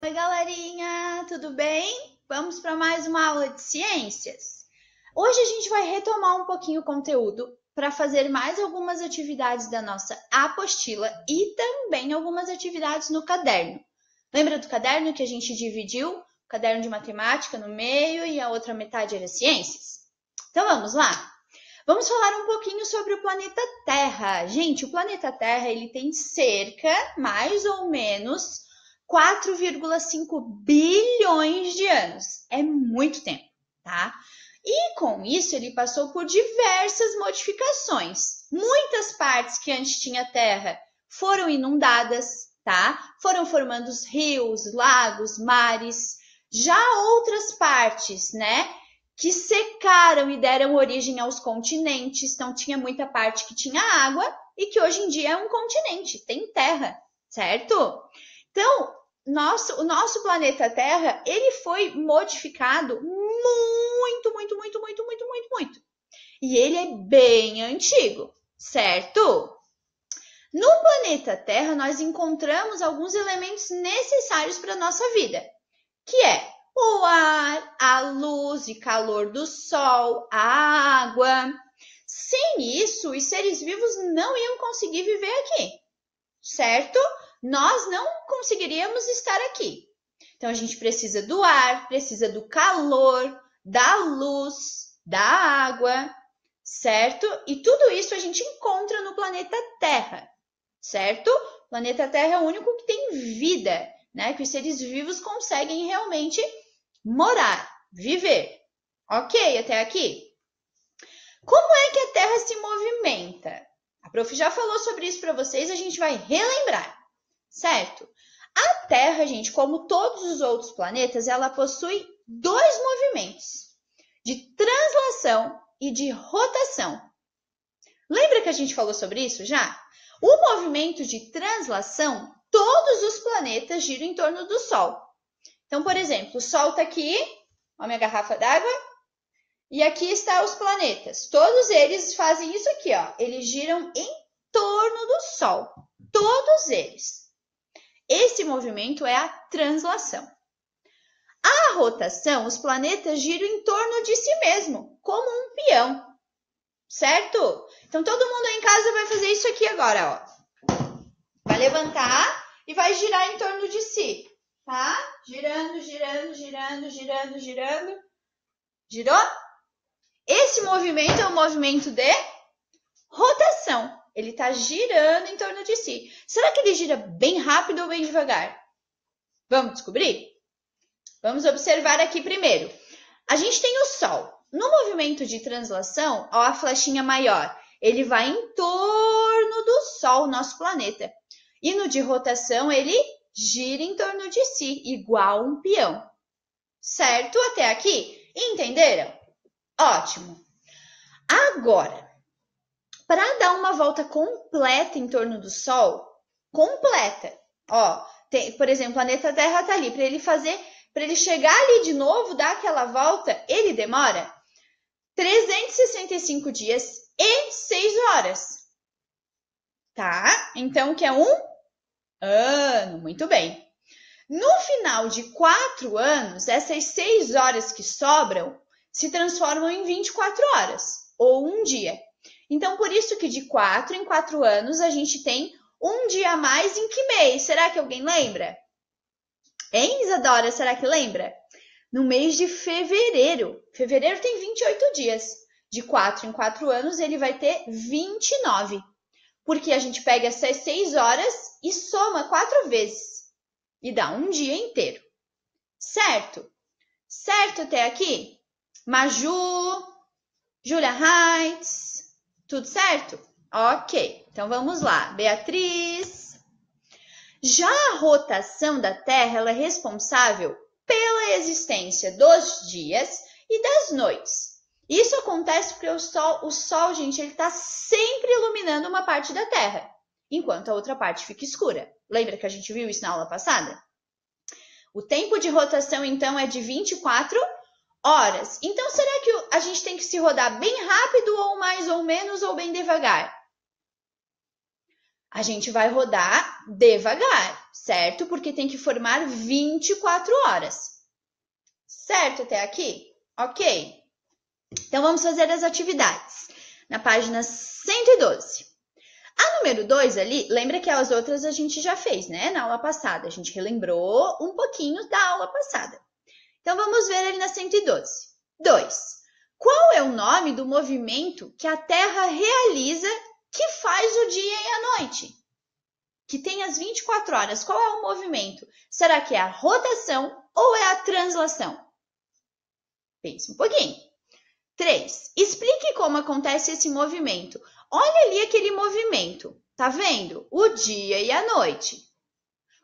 Oi, galerinha, tudo bem? Vamos para mais uma aula de ciências. Hoje a gente vai retomar um pouquinho o conteúdo para fazer mais algumas atividades da nossa apostila e também algumas atividades no caderno. Lembra do caderno que a gente dividiu? O caderno de matemática no meio e a outra metade era ciências? Então vamos lá? Vamos falar um pouquinho sobre o planeta Terra. Gente, o planeta Terra ele tem cerca, mais ou menos, 4,5 bilhões de anos. É muito tempo, tá? E com isso ele passou por diversas modificações. Muitas partes que antes tinha terra foram inundadas, tá? Foram formando os rios, lagos, mares. Já outras partes, né, que secaram e deram origem aos continentes. Então tinha muita parte que tinha água e que hoje em dia é um continente, tem terra, certo? Então, o nosso planeta Terra, ele foi modificado muito. E ele é bem antigo, certo? No planeta Terra, nós encontramos alguns elementos necessários para a nossa vida, que é o ar, a luz e calor do sol, a água. Sem isso, os seres vivos não iam conseguir viver aqui, certo? Nós não conseguiríamos estar aqui. Então a gente precisa do ar, precisa do calor, da luz, da água, certo? E tudo isso a gente encontra no planeta Terra, certo? O planeta Terra é o único que tem vida, né? Que os seres vivos conseguem realmente morar, viver. Ok, até aqui? Como é que a Terra se movimenta? A prof já falou sobre isso para vocês, a gente vai relembrar, certo? A Terra, gente, como todos os outros planetas, ela possui dois movimentos, de translação e de rotação. Lembra que a gente falou sobre isso já? O movimento de translação, todos os planetas giram em torno do Sol. Então, por exemplo, o Sol está aqui, ó, a minha garrafa d'água, e aqui estão os planetas. Todos eles fazem isso aqui, ó. Eles giram em torno do Sol. Todos eles. Esse movimento é a translação. A rotação, os planetas giram em torno de si mesmo, como um peão, certo? Então todo mundo aí em casa vai fazer isso aqui agora, ó. Vai levantar e vai girar em torno de si, tá? Girando. Girou? Esse movimento é um movimento de rotação. Ele está girando em torno de si. Será que ele gira bem rápido ou bem devagar? Vamos descobrir? Vamos observar aqui primeiro. A gente tem o Sol. No movimento de translação, ó, a flechinha maior, ele vai em torno do Sol, nosso planeta. E no de rotação, ele gira em torno de si, igual um peão. Certo até aqui? Entenderam? Ótimo. Agora, para dar uma volta completa em torno do Sol, completa, ó, por exemplo, o planeta Terra está ali, para ele chegar ali de novo, dar aquela volta, ele demora 365 dias e 6 horas. Tá? Então, que é um ano, muito bem. No final de 4 anos, essas 6 horas que sobram se transformam em 24 horas, ou um dia. Então, por isso que de 4 em 4 anos a gente tem um dia a mais em que mês? Será que alguém lembra? Hein, Isadora? Será que lembra? No mês de fevereiro. Fevereiro tem 28 dias. De 4 em 4 anos ele vai ter 29. Porque a gente pega essas 6 horas e soma 4 vezes. E dá um dia inteiro. Certo? Certo até aqui? Maju, Julia Heights, tudo certo? Ok, então vamos lá. Beatriz. Já a rotação da Terra ela é responsável pela existência dos dias e das noites. Isso acontece porque o Sol, gente, ele está sempre iluminando uma parte da Terra, enquanto a outra parte fica escura. Lembra que a gente viu isso na aula passada? O tempo de rotação, então, é de 24 horas. Então, será que a gente tem que se rodar bem rápido, ou mais ou menos, ou bem devagar? A gente vai rodar devagar, certo? Porque tem que formar 24 horas. Certo até aqui? Ok. Então, vamos fazer as atividades. Na página 112. A número 2 ali, lembra que as outras a gente já fez, né? Na aula passada. A gente relembrou um pouquinho da aula passada. Então, vamos ver ali na 112. 2. Qual é o nome do movimento que a Terra realiza que faz o dia e a noite? Que tem as 24 horas. Qual é o movimento? Será que é a rotação ou é a translação? Pense um pouquinho. 3. Explique como acontece esse movimento. Olha ali aquele movimento. Tá vendo? O dia e a noite.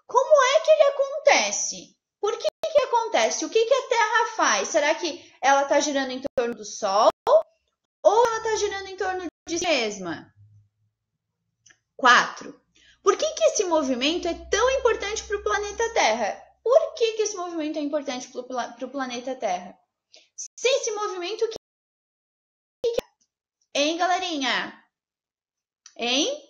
Como é que ele acontece? Por que acontece? O que a Terra faz? Será que ela está girando em torno do Sol ou ela está girando em torno de si mesma? 4. Por que esse movimento é tão importante para o planeta Terra? Por que esse movimento é importante para o planeta Terra? Sem esse movimento, o que é? Hein, galerinha? Hein?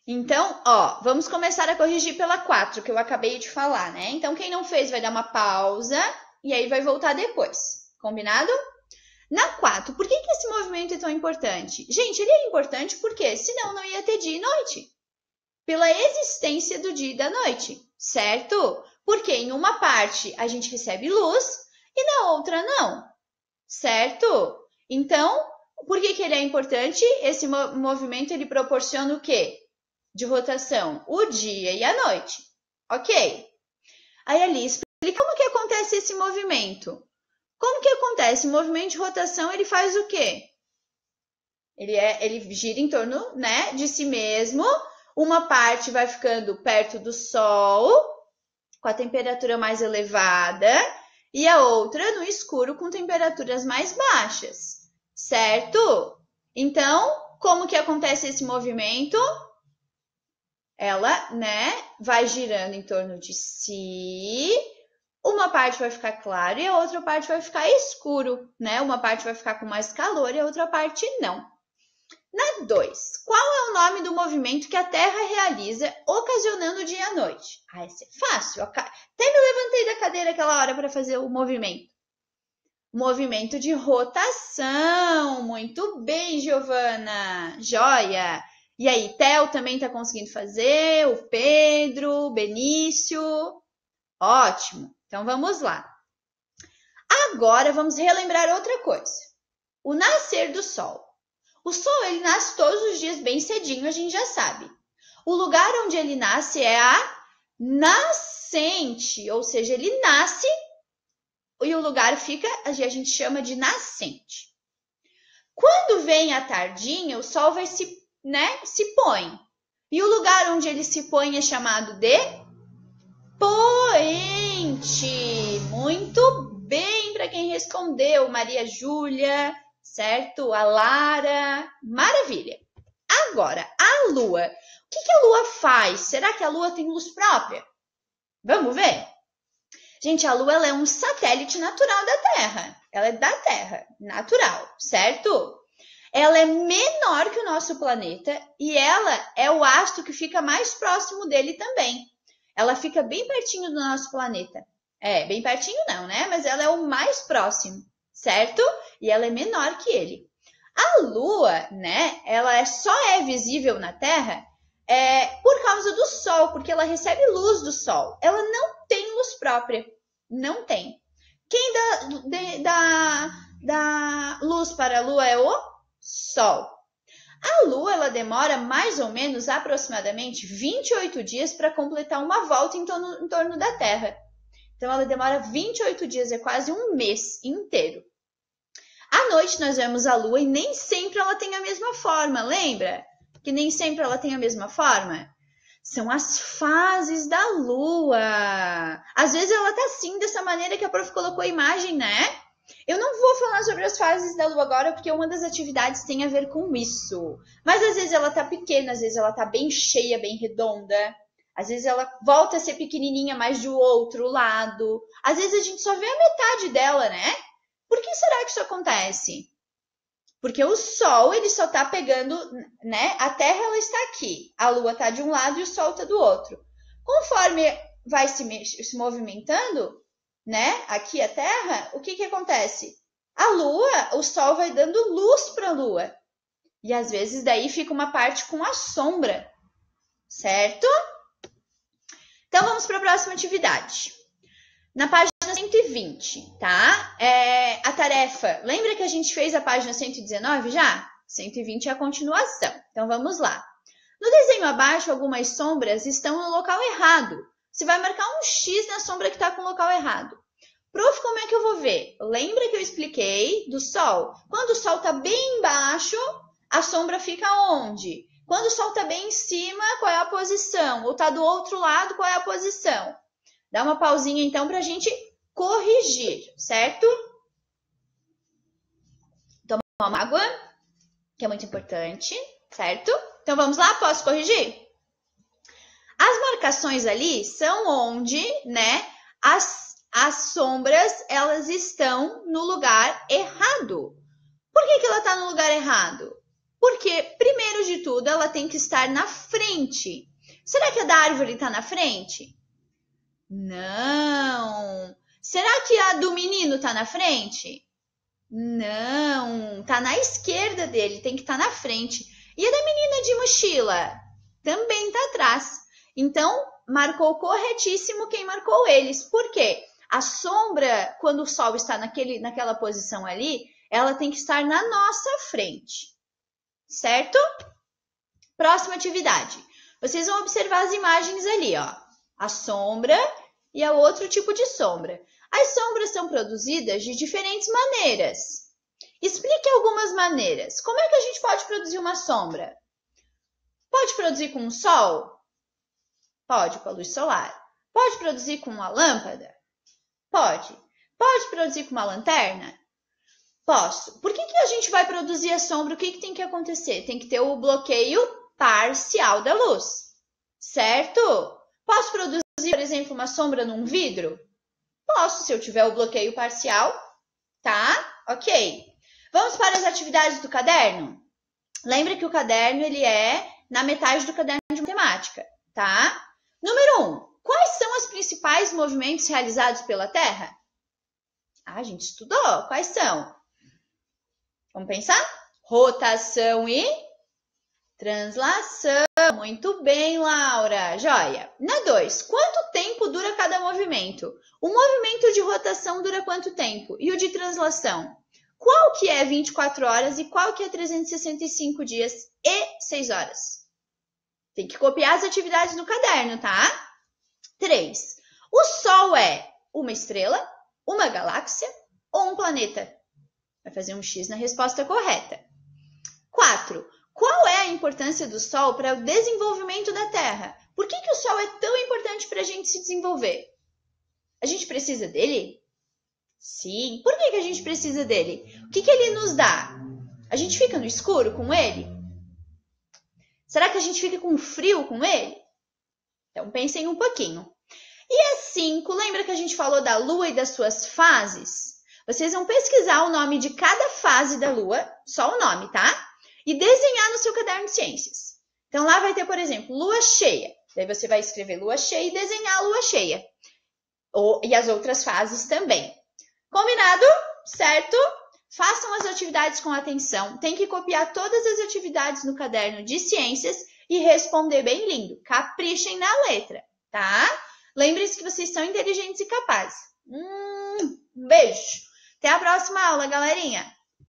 Então, vamos começar a corrigir pela 4, que eu acabei de falar, né? Então, quem não fez vai dar uma pausa e aí vai voltar depois. Combinado? Na 4, por que esse movimento é tão importante? Gente, ele é importante porque senão não ia ter dia e noite. Pela existência do dia e da noite, certo? Porque em uma parte a gente recebe luz e na outra não, certo? Então, por que ele é importante? Esse movimento ele proporciona o quê? De rotação, o dia e a noite, ok? Aí ali, explica como que acontece esse movimento. Como que acontece? O movimento de rotação, ele faz o quê? Ele gira em torno, né, de si mesmo. Uma parte vai ficando perto do Sol, com a temperatura mais elevada, e a outra no escuro, com temperaturas mais baixas, certo? Então, como que acontece esse movimento? Ela, né, vai girando em torno de si. Uma parte vai ficar claro e a outra parte vai ficar escuro, né? Uma parte vai ficar com mais calor e a outra parte não. Na 2, qual é o nome do movimento que a Terra realiza ocasionando dia e noite? Esse é fácil. Até me levantei da cadeira aquela hora para fazer o movimento. Movimento de rotação. Muito bem, Giovana. Joia. E aí, Theo também está conseguindo fazer, o Pedro, o Benício. Ótimo. Então, vamos lá. Agora, vamos relembrar outra coisa. O nascer do Sol. O Sol, ele nasce todos os dias bem cedinho, a gente já sabe. O lugar onde ele nasce é a nascente, ou seja, ele nasce e o lugar fica, a gente chama de nascente. Quando vem a tardinha, o Sol vai se põe. E o lugar onde ele se põe é chamado de poente. Muito bem para quem respondeu, Maria Júlia, certo? A Lara, maravilha. Agora, a Lua. O que a Lua faz? Será que a Lua tem luz própria? Vamos ver? Gente, a Lua ela é um satélite natural da Terra. Ela é da Terra, natural, certo? Ela é menor que o nosso planeta e ela é o astro que fica mais próximo dele também. Ela fica bem pertinho do nosso planeta. Bem pertinho não, né? Mas ela é o mais próximo, certo? E ela é menor que ele. A Lua, né? Ela só é visível na Terra por causa do Sol, porque ela recebe luz do Sol. Ela não tem luz própria. Não tem. Quem dá luz para a Lua é o Sol. A Lua ela demora mais ou menos aproximadamente 28 dias para completar uma volta em torno da Terra. Então, ela demora 28 dias, é quase um mês inteiro. À noite, nós vemos a Lua e nem sempre ela tem a mesma forma, lembra? Que nem sempre ela tem a mesma forma? São as fases da Lua. Às vezes ela tá assim, dessa maneira que a prof colocou a imagem, né? Eu não vou falar sobre as fases da Lua agora, porque uma das atividades tem a ver com isso. Mas às vezes ela tá pequena, às vezes ela tá bem cheia, bem redonda. Às vezes ela volta a ser pequenininha, mais do outro lado. Às vezes a gente só vê a metade dela, né? Por que será que isso acontece? Porque o Sol, ele só está pegando, né? A Terra, ela está aqui. A Lua está de um lado e o Sol está do outro. Conforme vai se movimentando, né? Aqui a Terra, o que acontece? A Lua, o Sol vai dando luz para a Lua. E às vezes daí fica uma parte com a sombra, certo? Então vamos para a próxima atividade. Na página 120, tá? A tarefa, lembra que a gente fez a página 119 já? 120 é a continuação. Então vamos lá. No desenho abaixo, algumas sombras estão no local errado. Você vai marcar um X na sombra que está com o local errado. Prof, como é que eu vou ver? Lembra que eu expliquei do Sol? Quando o Sol está bem embaixo, a sombra fica onde? Quando o Sol está bem em cima, qual é a posição? Ou está do outro lado, qual é a posição? Dá uma pausinha, então, para a gente corrigir, certo? Tomar uma água, que é muito importante, certo? Então, vamos lá? Posso corrigir? As marcações ali são onde, né, as sombras, elas estão no lugar errado. Por que ela está no lugar errado? Porque, primeiro de tudo, ela tem que estar na frente. Será que a da árvore está na frente? Não. Será que a do menino está na frente? Não. Está na esquerda dele, tem que estar na frente. E a da menina de mochila? Também está atrás. Então, marcou corretíssimo quem marcou eles. Por quê? A sombra, quando o Sol está naquela posição ali, ela tem que estar na nossa frente. Certo? Próxima atividade. Vocês vão observar as imagens ali, ó. A sombra e a outro tipo de sombra. As sombras são produzidas de diferentes maneiras. Explique algumas maneiras. Como é que a gente pode produzir uma sombra? Pode produzir com o sol? Pode, com a luz solar. Pode produzir com uma lâmpada? Pode. Pode produzir com uma lanterna? Posso. Por que a gente vai produzir a sombra? O que tem que acontecer? Tem que ter o bloqueio parcial da luz, certo? Posso produzir, por exemplo, uma sombra num vidro? Posso, se eu tiver o bloqueio parcial, tá? Ok. Vamos para as atividades do caderno? Lembra que o caderno, ele é na metade do caderno de matemática, tá? Número 1. Quais são os principais movimentos realizados pela Terra? Ah, a gente estudou. Quais são? Vamos pensar? Rotação e translação. Muito bem, Laura. Joia. Na 2, quanto tempo dura cada movimento? O movimento de rotação dura quanto tempo? E o de translação? Qual que é 24 horas e qual que é 365 dias e 6 horas? Tem que copiar as atividades no caderno, tá? 3. O Sol é uma estrela, uma galáxia ou um planeta? Vai fazer um X na resposta correta. 4. Qual é a importância do Sol para o desenvolvimento da Terra? Por que o Sol é tão importante para a gente se desenvolver? A gente precisa dele? Sim. Por que a gente precisa dele? O que ele nos dá? A gente fica no escuro com ele? Será que a gente fica com frio com ele? Então, pensem um pouquinho. E a 5, lembra que a gente falou da Lua e das suas fases? Vocês vão pesquisar o nome de cada fase da Lua, só o nome, tá? E desenhar no seu caderno de ciências. Então, lá vai ter, por exemplo, Lua cheia. Daí você vai escrever Lua cheia e desenhar a Lua cheia. E as outras fases também. Combinado? Certo? Façam as atividades com atenção. Tem que copiar todas as atividades no caderno de ciências e responder bem lindo. Caprichem na letra, tá? Lembrem-se que vocês são inteligentes e capazes. Um beijo. Até a próxima aula, galerinha.